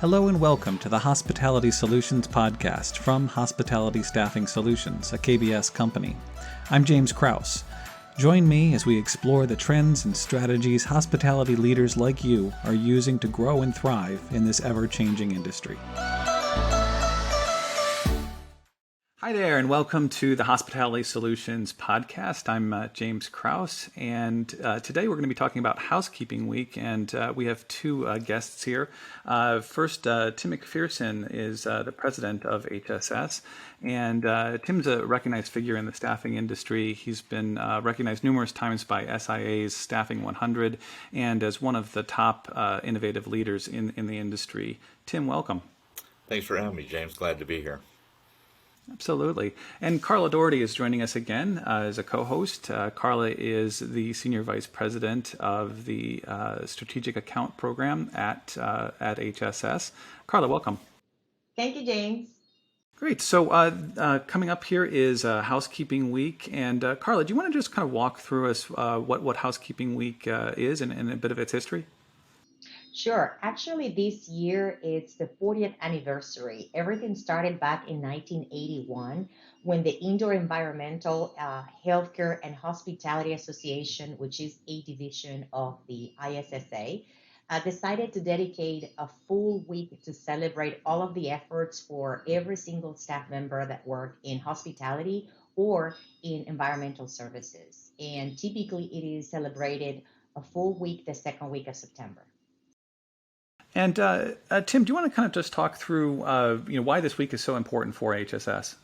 Hello and welcome to the Hospitality Solutions podcast from Hospitality Staffing Solutions, a KBS company. I'm James Krause. Join me as we explore the trends and strategies hospitality leaders like you are using to grow and thrive in this ever-changing industry. Hi there, and welcome to the Hospitality Solutions podcast. I'm James Krause, and today we're going to be talking about Housekeeping Week, and we have two guests here. First, Tim McPherson is the president of HSS, and Tim's a recognized figure in the staffing industry. He's been recognized numerous times by SIA's Staffing 100 and as one of the top innovative leaders in the industry. Tim, welcome. Thanks for having me, James. Glad to be here. Absolutely. And Carla Doherty is joining us again as a co-host. Carla is the Senior Vice President of the Strategic Account Program at HSS. Carla, welcome. Thank you, James. Great. So coming up here is Housekeeping Week. And Carla, do you want to just kind of walk through us what Housekeeping Week is and a bit of its history? Sure. Actually, this year it's the 40th anniversary. Everything started back in 1981 when the Indoor Environmental Healthcare and Hospitality Association, which is a division of the ISSA, decided to dedicate a full week to celebrate all of the efforts for every single staff member that worked in hospitality or in environmental services. And typically it is celebrated a full week, the second week of September. And Tim, do you want to kind of just talk through why this week is so important for HSS?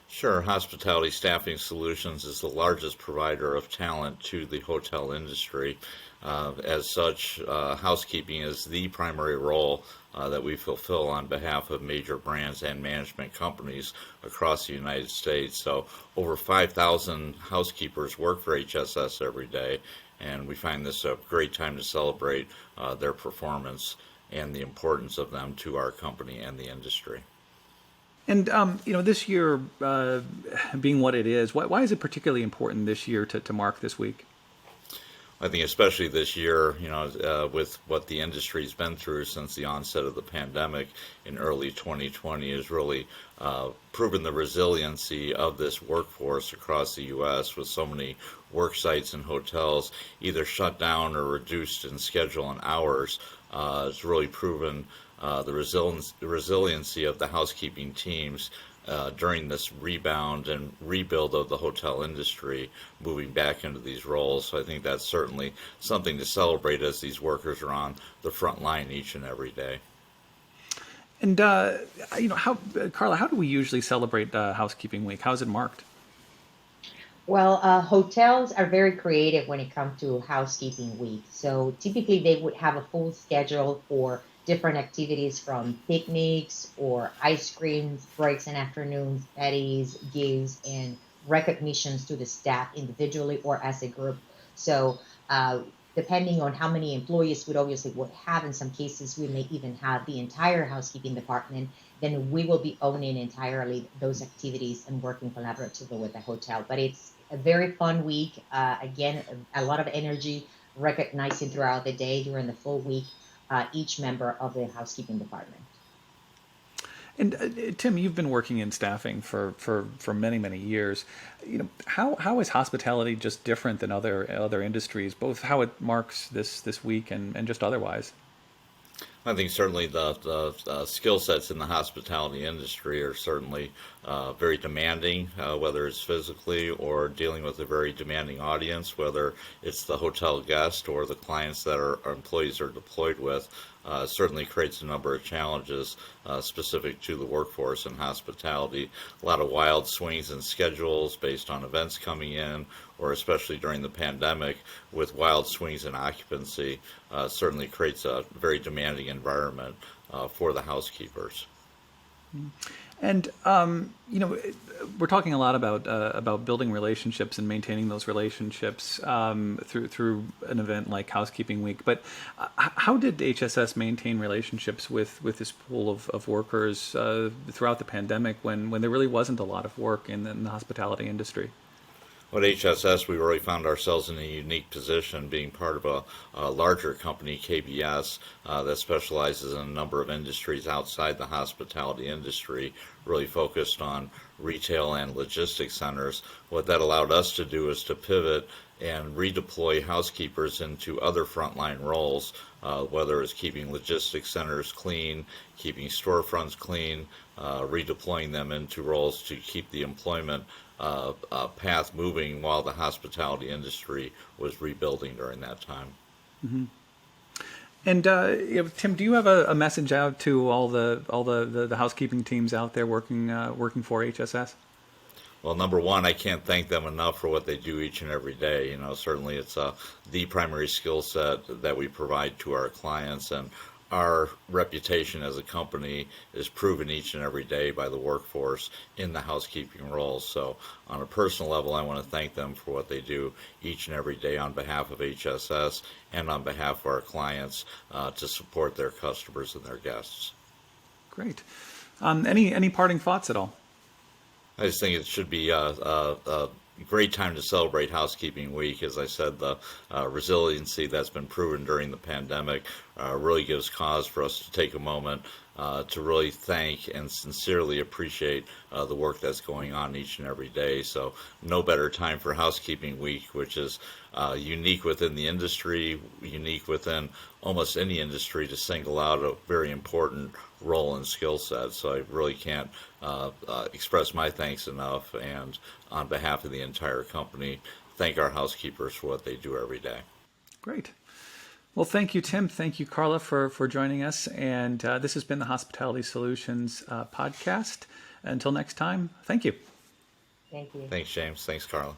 Sure. Hospitality Staffing Solutions is the largest provider of talent to the hotel industry. As such, housekeeping is the primary role that we fulfill on behalf of major brands and management companies across the United States. So over 5,000 housekeepers work for HSS every day, and we find this a great time to celebrate their performance and the importance of them to our company and the industry. And, this year being what it is, why is it particularly important this year to mark this week? I think especially this year, with what the industry's been through since the onset of the pandemic in early 2020 has really proven the resiliency of this workforce across the U.S. with so many work sites and hotels either shut down or reduced in schedule and hours. It's really proven the resiliency of the housekeeping teams during this rebound and rebuild of the hotel industry, moving back into these roles. So I think that's certainly something to celebrate as these workers are on the front line each and every day. And Carla, how do we usually celebrate Housekeeping Week? How is it marked? Well, hotels are very creative when it comes to housekeeping week. So typically they would have a full schedule for different activities from picnics or ice creams, breaks and afternoons, parties, gives, and recognitions to the staff individually or as a group. So depending on how many employees we obviously would have, in some cases we may even have the entire housekeeping department, then we will be owning entirely those activities and working collaboratively with the hotel. But it's a very fun week. Again, a lot of energy, recognizing throughout the day during the full week each member of the housekeeping department. And Tim, you've been working in staffing for many, many years. How is hospitality just different than other industries, both how it marks this week and just otherwise? I think certainly the skill sets in the hospitality industry are certainly very demanding, whether it's physically or dealing with a very demanding audience, whether it's the hotel guest or the clients that our employees are deployed with. Certainly creates a number of challenges specific to the workforce in hospitality. A lot of wild swings in schedules based on events coming in, or especially during the pandemic with wild swings in occupancy, certainly creates a very demanding environment for the housekeepers. And we're talking a lot about building relationships and maintaining those relationships through an event like Housekeeping Week. But how did HSS maintain relationships with this pool of workers throughout the pandemic when there really wasn't a lot of work in the hospitality industry? At HSS, we really found ourselves in a unique position being part of a larger company, KBS, that specializes in a number of industries outside the hospitality industry, really focused on retail and logistics centers. What that allowed us to do is to pivot and redeploy housekeepers into other frontline roles, whether it's keeping logistics centers clean, keeping storefronts clean, redeploying them into roles to keep the employment path moving while the hospitality industry was rebuilding during that time. And Tim, do you have a message out to all the housekeeping teams out there working for HSS? Well, number one, I can't thank them enough for what they do each and every day. Certainly it's the primary skill set that we provide to our clients, and our reputation as a company is proven each and every day by the workforce in the housekeeping roles. So on a personal level, I want to thank them for what they do each and every day on behalf of HSS and on behalf of our clients to support their customers and their guests. Great. Any parting thoughts at all? I just think it should be a great time to celebrate Housekeeping Week. As I said, the resiliency that's been proven during the pandemic really gives cause for us to take a moment to really thank and sincerely appreciate the work that's going on each and every day. So no better time for Housekeeping Week, which is unique within the industry, unique within almost any industry, to single out a very important role and skill set. So I really can't express my thanks enough, and on behalf of the entire company, thank our housekeepers for what they do every day. Great. Well, thank you, Tim. Thank you, Carla, for joining us. And this has been the Hospitality Solutions podcast. Until next time, thank you. Thank you. Thanks, James. Thanks, Carla.